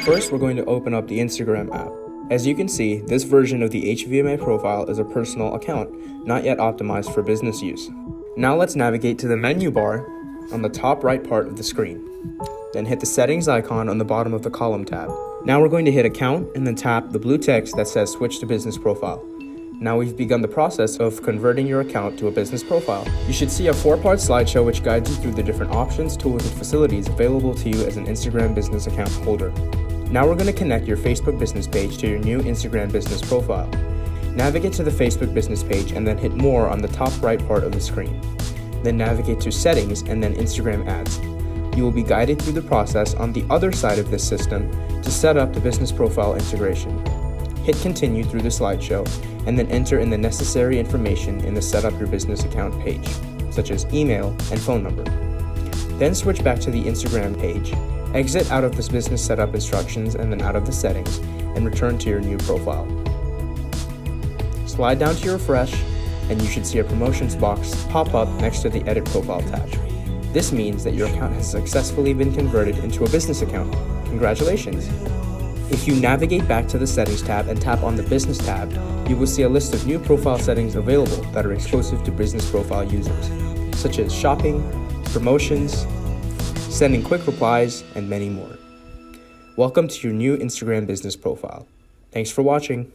First, we're going to open up the Instagram app. As you can see, this version of the HVMA profile is a personal account, not yet optimized for business use. Now let's navigate to the menu bar on the top right part of the screen. Then hit the settings icon on the bottom of the column tab. Now we're going to hit account and then tap the blue text that says switch to business profile. Now we've begun the process of converting your account to a business profile. You should see a 4-part slideshow which guides you through the different options, tools, and facilities available to you as an Instagram business account holder. Now we're going to connect your Facebook business page to your new Instagram business profile. Navigate to the Facebook business page and then hit more on the top right part of the screen. Then navigate to settings and then Instagram ads. You will be guided through the process on the other side of this system to set up the business profile integration. Hit continue through the slideshow and then enter in the necessary information in the set up your business account page, such as email and phone number. Then switch back to the Instagram page. Exit out of this business setup instructions and then out of the settings and return to your new profile. Slide down to refresh and you should see a promotions box pop up next to the edit profile tab. This means that your account has successfully been converted into a business account. Congratulations! If you navigate back to the settings tab and tap on the business tab, you will see a list of new profile settings available that are exclusive to business profile users, such as shopping, promotions, sending quick replies, and many more. Welcome to your new Instagram business profile. Thanks for watching.